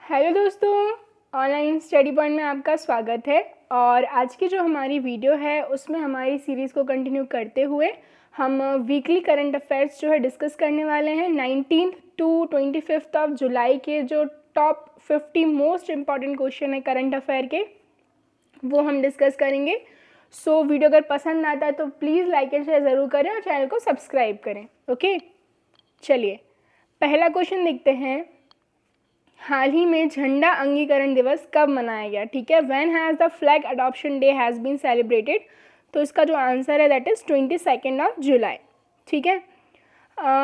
Hello दोस्तों, online study point में आपका स्वागत है। और आज की जो हमारी वीडियो है उसमें हमारी सीरीज़ को कंटिन्यू करते हुए हम वीकली करंट अफेयर्स जो है डिस्कस करने वाले हैं। 19 टू 25 ऑफ जुलाई के जो टॉप 50 मोस्ट इम्पॉर्टेंट क्वेश्चन है करंट अफेयर के, वो हम डिस्कस करेंगे। सो वीडियो अगर पसंद आता है तो प्लीज़ लाइक एंड शेयर ज़रूर करें और चैनल को सब्सक्राइब करें। ओके, चलिए पहला क्वेश्चन देखते हैं। हाल ही में झंडा अंगीकरण दिवस कब मनाया गया? ठीक है, when has the flag adoption day has been celebrated? तो इसका जो आंसर है दैट इज़ 22 ऑफ जुलाई। ठीक है,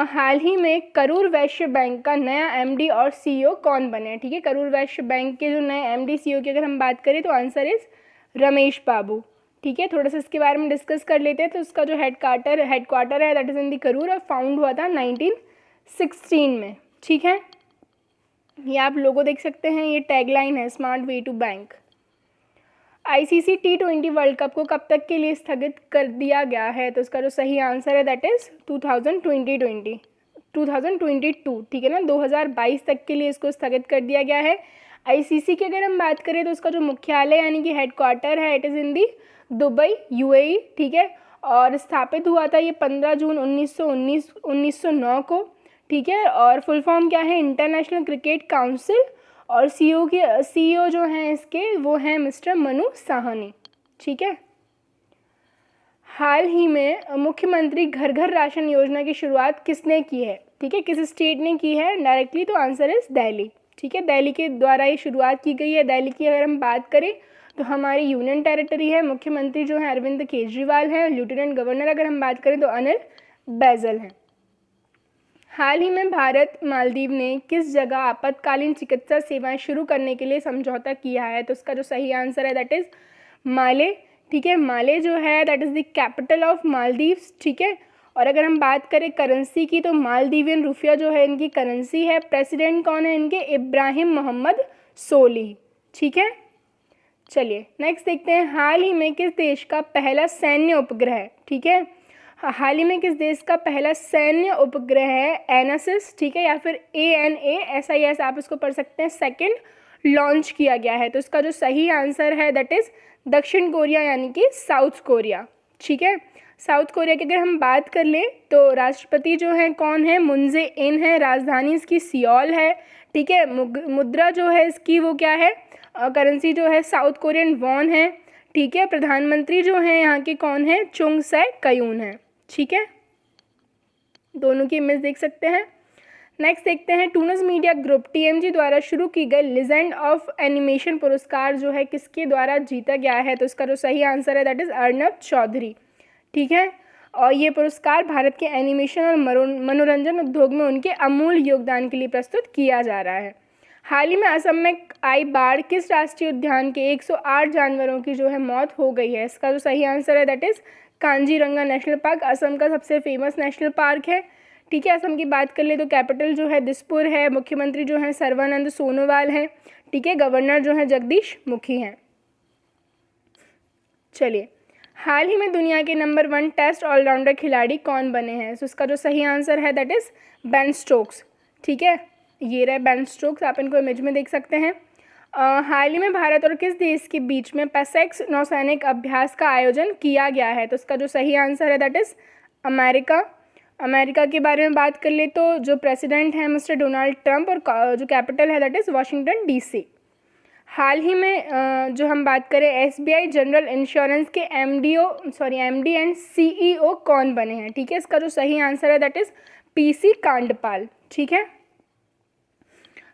हाल ही में करूर वैश्य बैंक का नया एमडी और सीईओ कौन बने हैं? ठीक है, करूर वैश्य बैंक के जो नए एमडी सीईओ की अगर हम बात करें तो आंसर इज़ रमेश बाबू। ठीक है, थोड़ा सा इसके बारे में डिस्कस कर लेते हैं। तो इसका जो हेडक्वार्टर है दैट इज़ इन दी करूर और फाउंड हुआ था 1916 में। ठीक है, ये आप लोगो देख सकते हैं, ये टैगलाइन है smart way to bank. ICC T20 world cup को कब तक के लिए स्थगित कर दिया गया है? तो इसका जो सही आंसर है दैट इज़ 2022। ठीक है ना, 2022 तक के लिए इसको स्थगित कर दिया गया है। आईसीसी की अगर हम बात करें तो इसका जो मुख्यालय यानी कि हेडक्वार्टर है it is in the Dubai UAE. ठीक है, और स्थापित हुआ था ये 15 जून 1909 को। ठीक है, और फुल फॉर्म क्या है? International cricket council. और सीईओ जो हैं इसके वो हैं मिस्टर मनु साहनी। ठीक है, हाल ही में मुख्यमंत्री घर घर राशन योजना की शुरुआत किसने की है? ठीक है, किस स्टेट ने की है डायरेक्टली? तो आंसर इज दिल्ली। ठीक है, दिल्ली के द्वारा ये शुरुआत की गई है। दिल्ली की अगर हम बात करें तो हमारी यूनियन टेरिटरी है। मुख्यमंत्री जो है अरविंद केजरीवाल हैं। लेफ्टिनेंट गवर्नर अगर हम बात करें तो अनिल बैजल हैं। हाल ही में भारत मालदीव ने किस जगह आपातकालीन चिकित्सा सेवाएं शुरू करने के लिए समझौता किया है? तो इसका जो सही आंसर है दैट इज़ माले। ठीक है, माले जो है that is the capital of Maldives. ठीक है, और अगर हम बात करें करेंसी की तो मालदीवियन रुपया जो है इनकी करेंसी है। प्रेसिडेंट कौन है इनके? इब्राहिम मोहम्मद सोली। ठीक है, चलिए नेक्स्ट देखते हैं। हाल ही में किस देश का पहला सैन्य उपग्रह है? ठीक है, हाल ही में किस देश का पहला सैन्य उपग्रह है? एनासिस। ठीक है, या फिर ANASIS आप इसको पढ़ सकते हैं, सेकंड लॉन्च किया गया है। तो इसका जो सही आंसर है दैट इज़ दक्षिण कोरिया यानी कि साउथ कोरिया। ठीक है, साउथ कोरिया की अगर हम बात कर लें तो राष्ट्रपति जो है कौन है? मून जे इन है। राजधानी इसकी सियोल है। ठीक है, मुद्रा जो है इसकी वो क्या है? करेंसी जो है साउथ कोरियन वॉन है। ठीक है, प्रधानमंत्री जो है यहाँ के कौन है? चुंग सै कयून है। ठीक है, दोनों की इमेज देख सकते हैं। नेक्स्ट देखते हैं। टूनस मीडिया ग्रुप TMG द्वारा शुरू की गई लीजेंड ऑफ एनिमेशन पुरस्कार जो है किसके द्वारा जीता गया है? तो इसका जो सही आंसर है दैट इज़ अर्नब चौधरी। ठीक है, और ये पुरस्कार भारत के एनिमेशन और मनोरंजन उद्योग में उनके अमूल्य योगदान के लिए प्रस्तुत किया जा रहा है। हाल ही में असम में आई बाढ़ किस राष्ट्रीय उद्यान के 108 जानवरों की जो है मौत हो गई है? इसका जो सही आंसर है that is Kaziranga national park. Assam का सबसे फेमस नेशनल पार्क है। ठीक है, असम की बात कर ले तो कैपिटल जो है दिसपुर है। मुख्यमंत्री जो है सर्बानंद सोनोवाल हैं। ठीक है, गवर्नर जो है जगदीश मुखी हैं। चलिए, हाल ही में दुनिया के नंबर 1 टेस्ट ऑलराउंडर खिलाड़ी कौन बने हैं? तो इसका जो सही आंसर है दैट इज़ बेन स्टोक्स। ठीक है, ये रहे बेन स्टोक्स, आप इनको इमेज में देख सकते हैं। हाल ही में भारत और किस देश के बीच में पैसेक्स नौसैनिक अभ्यास का आयोजन किया गया है? तो इसका जो सही आंसर है दैट इज़ अमेरिका। अमेरिका के बारे में बात कर ले तो जो प्रेसिडेंट हैं मिस्टर डोनाल्ड ट्रंप और जो कैपिटल है दैट इज़ वाशिंगटन DC। हाल ही में जो हम बात करें SBI जनरल इंश्योरेंस के MD एंड CEO कौन बने हैं? ठीक है, इसका जो सही आंसर है दैट इज़ PC कांडपाल। ठीक है,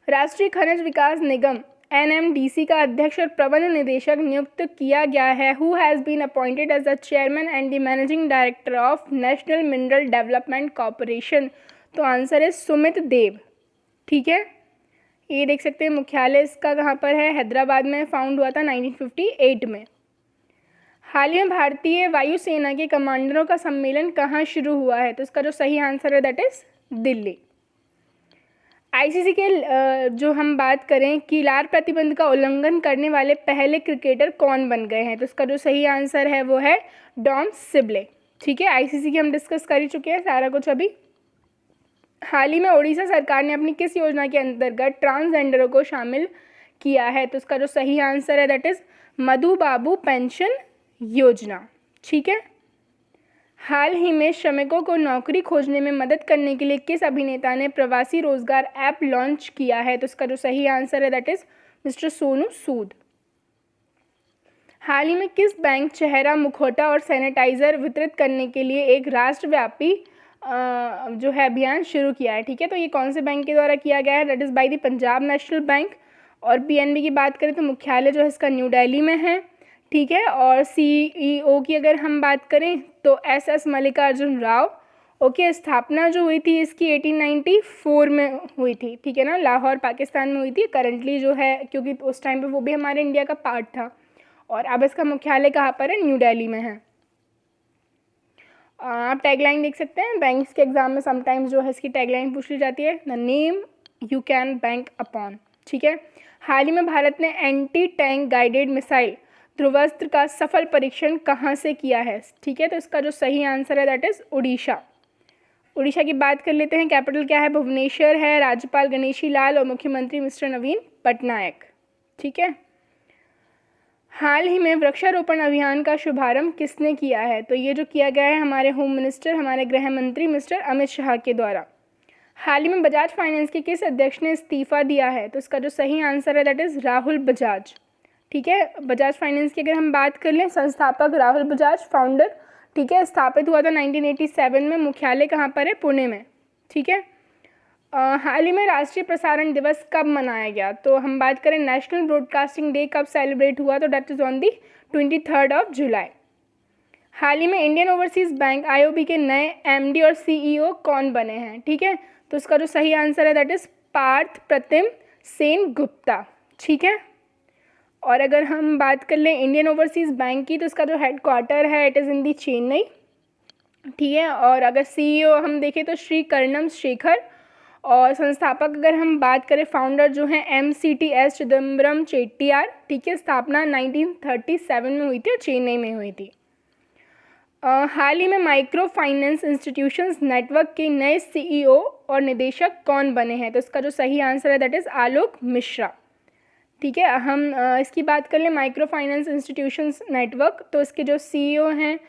राष्ट्रीय खनिज विकास निगम NMDC का अध्यक्ष और प्रबंध निदेशक नियुक्त किया गया है। Who has been appointed as the chairman and the managing director of national mineral development corporation? तो आंसर है सुमित देव। ठीक है, ये देख सकते हैं मुख्यालय इसका कहाँ पर है? हैदराबाद में। फाउंड हुआ था 1958 में। हाल ही में भारतीय वायुसेना के कमांडरों का सम्मेलन कहाँ शुरू हुआ है? तो इसका जो सही आंसर है दैट इज़ दिल्ली। आईसीसी के जो हम बात करें कि लार प्रतिबंध का उल्लंघन करने वाले पहले क्रिकेटर कौन बन गए हैं? तो इसका जो सही आंसर है वो है डॉम सिबले। ठीक है, आईसीसी की हम डिस्कस कर ही चुके हैं सारा कुछ अभी। हाल ही में उड़ीसा सरकार ने अपनी किस योजना के अंतर्गत ट्रांसजेंडरों को शामिल किया है? तो इसका जो सही आंसर है that is Madhu Babu pension योजना। ठीक है। हाल ही में श्रमिकों को नौकरी खोजने में मदद करने के लिए किस अभिनेता ने प्रवासी रोजगार ऐप लॉन्च किया है? तो इसका जो सही आंसर है that is mister Sonu Sood. हाल ही में किस बैंक चेहरा मुखौटा और सैनिटाइजर वितरित करने के लिए एक राष्ट्रव्यापी जो है अभियान शुरू किया है? ठीक है, तो ये कौन से बैंक के द्वारा किया गया है? That is by the Punjab national bank. और पीएनबी की बात करें तो मुख्यालय जो है इसका न्यू दिल्ली में है। ठीक है। और सीईओ की अगर हम बात करें तो एस मल्लिकार्जुन राव। ओके, स्थापना जो हुई थी इसकी 1894 में हुई थी। ठीक है ना, लाहौर पाकिस्तान में हुई थी। करंटली जो है, क्योंकि उस टाइम पे वो भी हमारे इंडिया का पार्ट था, और अब इसका मुख्यालय कहाँ पर है? न्यू दिल्ली में है। आप टैगलाइन देख सकते हैं, बैंक्स के एग्जाम में समटाइम्स जो है इसकी टैगलाइन पूछ ली जाती है, the name you can bank upon. ठीक है। हाल ही में भारत ने anti tank guided missile Dhruvastra का सफल परीक्षण कहाँ से किया है? ठीक है, तो इसका जो सही आंसर है दैट इज उड़ीसा। उड़ीसा की बात कर लेते हैं। कैपिटल क्या है? भुवनेश्वर है। राज्यपाल गणेशी लाल और मुख्यमंत्री मिस्टर नवीन पटनायक। ठीक है। हाल ही में वृक्षारोपण अभियान का शुभारंभ किसने किया है? तो ये जो किया गया है हमारे होम मिनिस्टर, हमारे गृह मंत्री मिस्टर अमित शाह के द्वारा। हाल ही में बजाज फाइनेंस के किस अध्यक्ष ने इस्तीफा दिया है? तो इसका जो सही आंसर है दैट इज राहुल बजाज। ठीक है। बजाज फाइनेंस की अगर हम बात कर लें, संस्थापक राहुल बजाज, फाउंडर। ठीक है। स्थापित हुआ था 1987 में। मुख्यालय कहाँ पर है? पुणे में। ठीक है। हाल ही में राष्ट्रीय प्रसारण दिवस कब मनाया गया? तो हम बात करें नेशनल ब्रॉडकास्टिंग डे कब सेलिब्रेट हुआ? तो दैट इज ऑन दी 23 जुलाई। हाल ही में इंडियन ओवरसीज बैंक आईओबी के नए एमडी और सीईओ कौन बने हैं? ठीक है, तो इसका जो सही आंसर है दैट इज पार्थ प्रतिम सेन गुप्ता। ठीक है। और अगर हम बात कर लें इंडियन ओवरसीज बैंक की, तो इसका जो हेडक्वार्टर है इट इज़ इन दी चेन्नई। ठीक है। और अगर सीईओ हम देखें तो श्री कर्णम शेखर। और संस्थापक अगर हम बात करें, फाउंडर जो हैं MCTS चिदम्बरम चेट्टियार। ठीक है। स्थापना 1937 में हुई थी और चेन्नई में हुई थी। हाल ही में माइक्रो फाइनेंस इंस्टीट्यूशंस नेटवर्क के नए सीईओ और निदेशक कौन बने हैं? तो इसका जो सही आंसर है दैट इज़ आलोक मिश्रा। ठीक है। हम इसकी बात कर लें माइक्रो फाइनेंस इंस्टीट्यूशंस नेटवर्क, तो इसके जो सीईओ हैं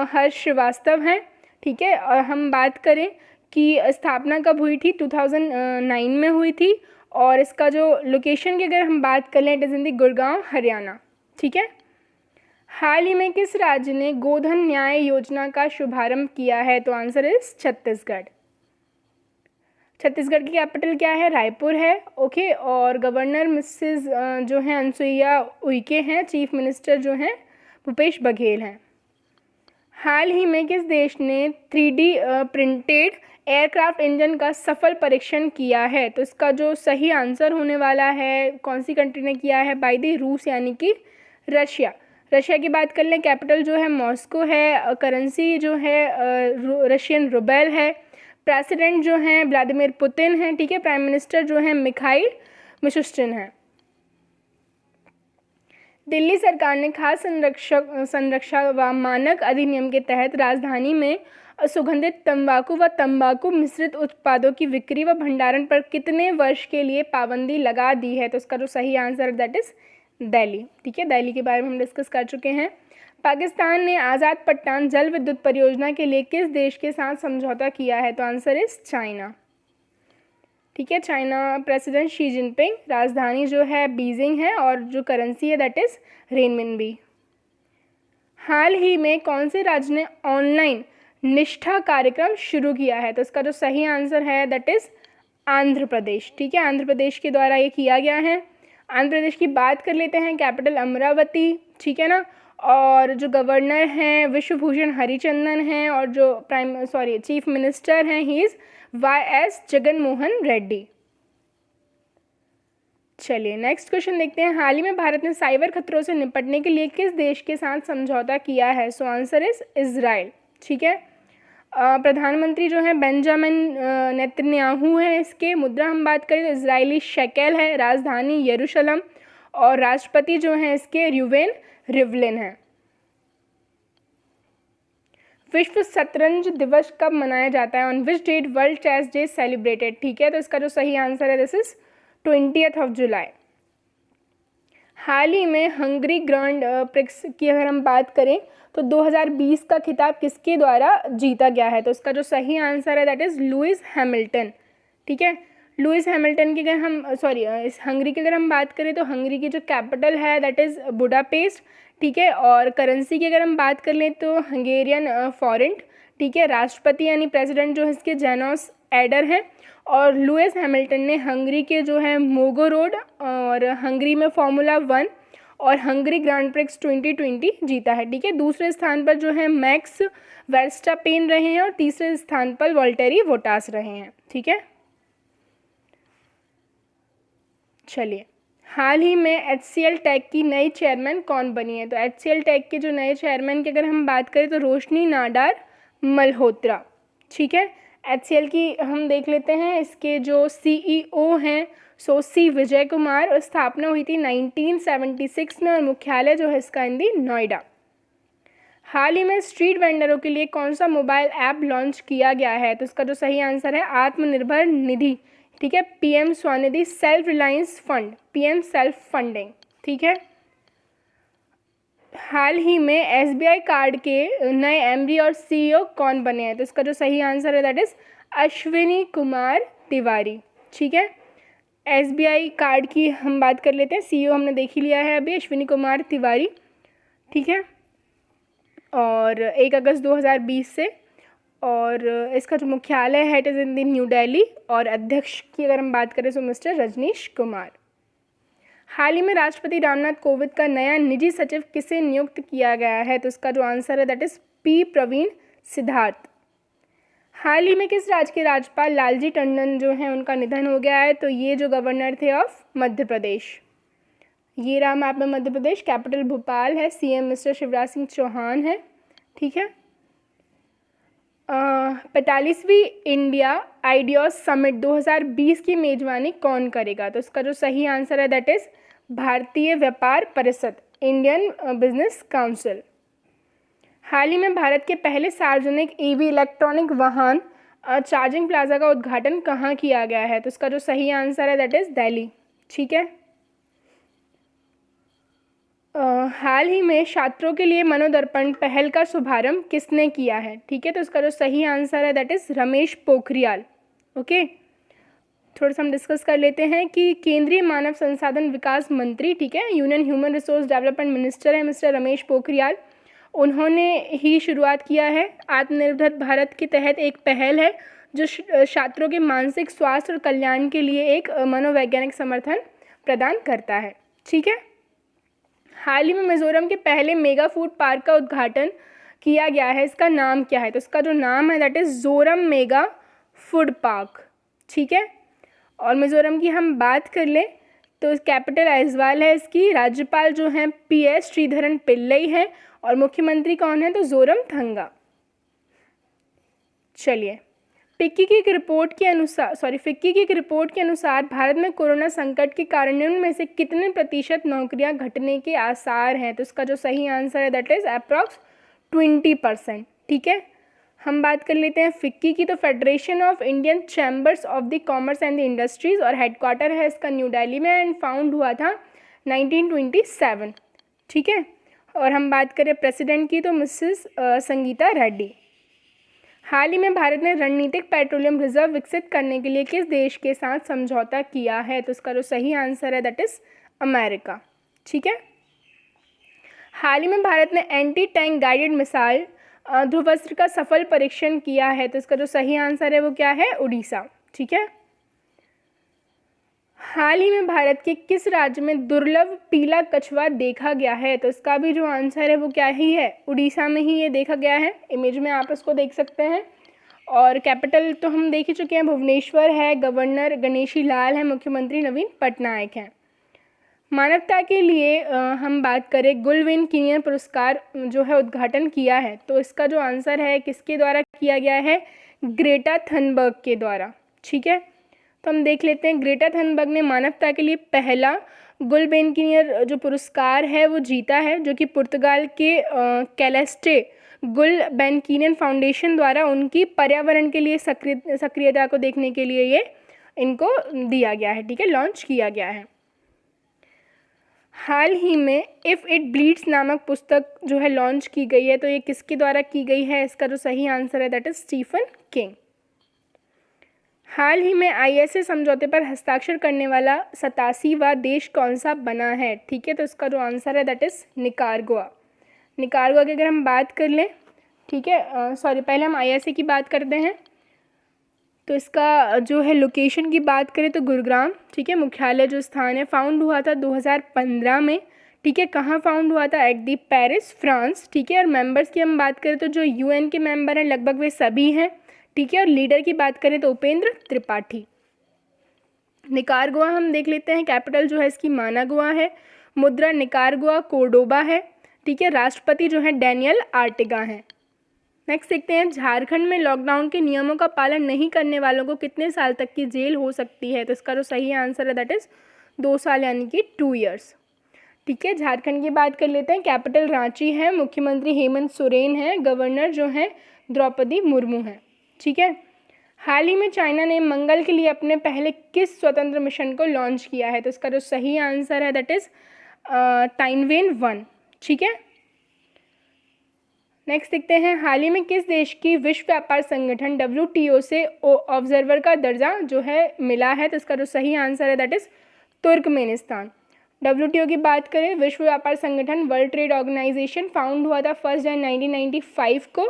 हर्ष श्रीवास्तव हैं। ठीक है। और हम बात करें कि स्थापना कब हुई थी? 2009 में हुई थी। और इसका जो लोकेशन की अगर हम बात कर लें इट इज़ इन दी गुड़गांव, हरियाणा। ठीक है। हाल ही में किस राज्य ने गोधन न्याय योजना का शुभारंभ किया है? तो आंसर इज छत्तीसगढ़। छत्तीसगढ़ की कैपिटल क्या है? रायपुर है। ओके। और गवर्नर मिसेस जो हैं अनसुईया उइके हैं। चीफ मिनिस्टर जो हैं भूपेश बघेल हैं। हाल ही में किस देश ने 3D प्रिंटेड एयरक्राफ्ट इंजन का सफल परीक्षण किया है? तो इसका जो सही आंसर होने वाला है, कौन सी कंट्री ने किया है? बाय द रूस, यानी कि रशिया। रशिया की बात कर लें, कैपिटल जो है मॉस्को है। करेंसी जो है रशियन रूबेल है। प्रेसिडेंट जो हैं व्लादिमीर पुतिन हैं। ठीक है। प्राइम मिनिस्टर जो हैं मिखाइल मिशुस्टिन हैं। दिल्ली सरकार ने खाद्य संरक्षा व मानक अधिनियम के तहत राजधानी में सुगंधित तंबाकू व तंबाकू मिश्रित उत्पादों की बिक्री व भंडारण पर कितने वर्ष के लिए पाबंदी लगा दी है? तो इसका जो सही आंसर दैट इज दिल्ली। ठीक है। दिल्ली के बारे में हम डिस्कस कर चुके हैं। पाकिस्तान ने आज़ाद पट्टान जल विद्युत परियोजना के लिए किस देश के साथ समझौता किया है? तो आंसर इज चाइना। ठीक है। China president Xi Jinping. राजधानी जो है बीजिंग है और जो करेंसी है दैट इज रेनमिनबी। हाल ही में कौन से राज्य ने ऑनलाइन निष्ठा कार्यक्रम शुरू किया है? तो इसका जो सही आंसर है दैट इज आंध्र प्रदेश। ठीक है। आंध्र प्रदेश के द्वारा ये किया गया है। आंध्र प्रदेश की बात कर लेते हैं, कैपिटल अमरावती। ठीक है ना। और जो गवर्नर हैं विश्वभूषण हरिचंदन हैं और जो चीफ मिनिस्टर हैं he is YS Jagan Mohan Reddy. चलिए नेक्स्ट क्वेश्चन देखते हैं। हाल ही में भारत ने साइबर खतरों से निपटने के लिए किस देश के साथ समझौता किया है? So answer is Israel. ठीक है। प्रधानमंत्री जो है बेंजामिन नेतन्याहू है। इसके मुद्रा हम बात करें तो इजरायली शेकेल है। राजधानी यरूशलेम। और राष्ट्रपति जो हैं इसके र्यूवेन रिवलिन हैं। विश्व शतरंज दिवस कब मनाया जाता है? On which date world chess day celebrated? ठीक है, तो इसका जो सही आंसर है दिस इज 20th जुलाई। हाल ही में हंगरी ग्रांड प्रिक्स की अगर हम बात करें तो 2020 का खिताब किसके द्वारा जीता गया है? तो इसका जो सही आंसर है दैट इज़ लुइस हैमिल्टन। ठीक है, लुइस हैमिल्टन की अगर हम इस हंगरी की अगर हम बात करें तो हंगरी की जो कैपिटल है दैट इज़ बुडापेस्ट। ठीक है, और करेंसी की अगर हम बात कर लें तो हंगेरियन फॉरेंट। ठीक है, राष्ट्रपति यानी प्रेसिडेंट जो है इसके जेनोस एडर हैं। और लुइस हैमिल्टन ने हंगरी के जो है मोगो रोड और हंगरी में फार्मूला 1 और हंगरी ग्रांड प्रिक्स 2020 जीता है। ठीक है, दूसरे स्थान पर जो है मैक्स वर्स्टापेन रहे हैं और तीसरे स्थान पर वॉल्टेरी बोटास रहे हैं। ठीक है, चलिए, हाल ही में HCL टेक की नई चेयरमैन कौन बनी है? तो HCL टेक के जो नए चेयरमैन की अगर हम बात करें तो रोशनी नाडार मल्होत्रा। ठीक है, HCL की हम देख लेते हैं, इसके जो CEO हैं सी विजय कुमार और स्थापना हुई थी 1976 में और मुख्यालय जो है इसका हिंदी नोएडा। हाल ही में स्ट्रीट वेंडरों के लिए कौन सा मोबाइल ऐप लॉन्च किया गया है? तो इसका जो सही आंसर है आत्मनिर्भर निधि। ठीक है, PM Svanidhi self reliance fund, PM self funding. ठीक है, हाल ही में SBI कार्ड के नए MD और CEO कौन बने हैं? तो इसका जो सही आंसर है दैट इज अश्विनी कुमार तिवारी। ठीक है, SBI कार्ड की हम बात कर लेते हैं, CEO हमने देख ही लिया है अभी, अश्विनी कुमार तिवारी। ठीक है, और 1 अगस्त 2020 से, और इसका जो मुख्यालय है it is in the new Delhi और अध्यक्ष की अगर हम बात करें तो मिस्टर रजनीश कुमार। हाल ही में राष्ट्रपति रामनाथ कोविंद का नया निजी सचिव किसे नियुक्त किया गया है? तो इसका जो आंसर है that is P Praveen Siddharth. हाल ही में किस राज्य के राज्यपाल लालजी टंडन जो हैं उनका निधन हो गया है? तो ये जो गवर्नर थे ऑफ मध्य प्रदेश, ये रहा मैप में मध्य प्रदेश, कैपिटल भोपाल है, CM मिस्टर शिवराज सिंह चौहान है। ठीक है, 45वीं इंडिया आइडियाज समिट 2020 की मेजबानी कौन करेगा? तो इसका जो सही आंसर है दैट इज़ भारतीय व्यापार परिषद, इंडियन बिजनेस काउंसिल। हाल ही में भारत के पहले सार्वजनिक EV इलेक्ट्रॉनिक वाहन चार्जिंग प्लाजा का उद्घाटन कहाँ किया गया है? तो इसका जो सही आंसर है दैट इज़ दिल्ली। ठीक है, हाल ही में छात्रों के लिए मनोदर्पण पहल का शुभारंभ किसने किया है? ठीक है, तो इसका जो सही आंसर है that is Ramesh Pokhriyal. Okay, थोड़ा सा हम डिस्कस कर लेते हैं कि केंद्रीय मानव संसाधन विकास मंत्री, ठीक है, union human resource development minister है मिस्टर रमेश पोखरियाल। उन्होंने ही शुरुआत किया है आत्मनिर्भर भारत के तहत एक पहल है जो छात्रों के मानसिक स्वास्थ्य और कल्याण के लिए एक मनोवैज्ञानिक समर्थन प्रदान करता है। ठीक है, हाल ही में मिजोरम के पहले मेगा फूड पार्क का उद्घाटन किया गया है, इसका नाम क्या है? तो इसका जो नाम है that is Zoram mega food park. ठीक है, और मिजोरम की हम बात कर लें तो कैपिटल आइजवाल है इसकी, राज्यपाल जो हैं PS श्रीधरन पिल्लई हैं और मुख्यमंत्री कौन है? तो जोरम थंगा। चलिए, फिक्की की एक रिपोर्ट के अनुसार भारत में कोरोना संकट के कारण उनमें से कितने प्रतिशत नौकरियां घटने के आसार हैं? तो इसका जो सही आंसर है दैट इज़ अप्रॉक्स 20%। ठीक है, हम बात कर लेते हैं फिक्की की, तो federation of Indian chambers of the commerce and the industries और हेडक्वार्टर है इसका न्यू दिल्ली में एंड फाउंड हुआ था 1927। ठीक है, और हम बात करें प्रेसिडेंट की तो मिसेस संगीता रेड्डी। हाल ही में भारत ने रणनीतिक पेट्रोलियम रिजर्व विकसित करने के लिए किस देश के साथ समझौता किया है? तो इसका जो सही आंसर है दैट इज़ अमेरिका। ठीक है, हाल ही में भारत ने anti tank guided missile Dhruvastra का सफल परीक्षण किया है, तो इसका जो सही आंसर है वो क्या है? उड़ीसा। ठीक है, हाल ही में भारत के किस राज्य में दुर्लभ पीला कछुआ देखा गया है? तो इसका भी जो आंसर है वो क्या ही है? उड़ीसा में ही ये देखा गया है। इमेज में आप इसको देख सकते हैं, और कैपिटल तो हम देख ही चुके हैं, भुवनेश्वर है, गवर्नर गणेशी लाल है, मुख्यमंत्री नवीन पटनायक हैं। मानवता के लिए हम बात करें गुलवेन कीनियन पुरस्कार जो है उद्घाटन किया है, तो इसका जो आंसर है किसके द्वारा किया गया है? ग्रेटा थनबर्ग के द्वारा। ठीक है, तो हम देख लेते हैं, ग्रेटा थनबर्ग ने मानवता के लिए पहला गुलबेनकिनियर जो पुरस्कार है वो जीता है, जो कि पुर्तगाल के कैलेस्टे गुलबेनकीन फाउंडेशन द्वारा उनकी पर्यावरण के लिए सक्रियता को देखने के लिए ये इनको दिया गया है, ठीक है, लॉन्च किया गया है। हाल ही में इफ़ इट ब्लीड्स नामक पुस्तक जो है लॉन्च की गई है, तो ये किसके द्वारा की गई है? इसका जो सही आंसर है दैट इज स्टीफन किंग। हाल ही में ISA समझौते पर हस्ताक्षर करने वाला 87वां देश कौन सा बना है? ठीक है, तो इसका जो आंसर है दैट इज़ निकारागुआ। निकारागुआ की अगर हम बात कर लें, ठीक है, सॉरी पहले हम ISA की बात करते हैं। तो इसका जो है लोकेशन की बात करें तो गुरुग्राम, ठीक है, मुख्यालय जो स्थान है, फाउंड हुआ था 2015 में, ठीक है। कहाँ फाउंड हुआ था? एट दी पेरिस, फ्रांस, ठीक है। और मेंबर्स की हम बात करें तो जो UN के मेंबर हैं लगभग वे सभी हैं, ठीक है। और लीडर की बात करें तो उपेंद्र त्रिपाठी। निकारागुआ हम देख लेते हैं, कैपिटल जो है इसकी मानागुआ है, मुद्रा निकारागुआ कोर्डोबा है, ठीक है। राष्ट्रपति जो है डैनियल आर्टेगा हैं। नेक्स्ट देखते हैं, झारखंड में लॉकडाउन के नियमों का पालन नहीं करने वालों को कितने साल तक की जेल हो सकती है? तो इसका जो सही आंसर है दैट इज़ 2 साल यानी कि 2 ईयर्स, ठीक है। झारखंड की बात कर लेते हैं, कैपिटल रांची है, मुख्यमंत्री हेमंत सोरेन है, गवर्नर जो है द्रौपदी मुर्मू है, ठीक है। हाल ही में चाइना ने मंगल के लिए अपने पहले किस स्वतंत्र मिशन को लॉन्च किया है? तो इसका जो सही आंसर है दैट इज़ टाइनवेन-1, ठीक है। नेक्स्ट देखते हैं, हाल ही में किस देश की विश्व व्यापार संगठन WTO से ऑब्जर्वर का दर्जा जो है मिला है? तो इसका जो सही आंसर है दैट इज़ तुर्कमेनिस्तान। WTO की बात करें, विश्व व्यापार संगठन, वर्ल्ड ट्रेड ऑर्गेनाइजेशन, फाउंड हुआ था 1 जनवरी 1995 को,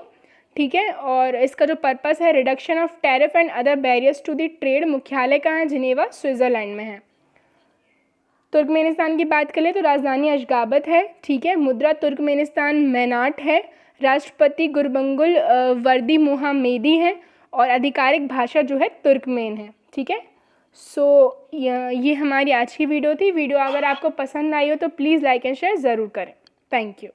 ठीक है। और इसका जो पर्पस है reduction of tariff and other barriers to the trade. मुख्यालय कहाँ है? जिनेवा, स्विट्जरलैंड में है। तुर्कमेनिस्तान की बात करें तो राजधानी अशगाबत है, ठीक है। मुद्रा तुर्कमेनिस्तान मैनाट है, राष्ट्रपति गुरबंगुल वर्दी मुहम्मेदी हैं और आधिकारिक भाषा जो है तुर्कमेन है, ठीक है। सो ये हमारी आज की वीडियो थी। वीडियो अगर आपको पसंद आई हो तो प्लीज़ लाइक एंड शेयर ज़रूर करें। Thank you.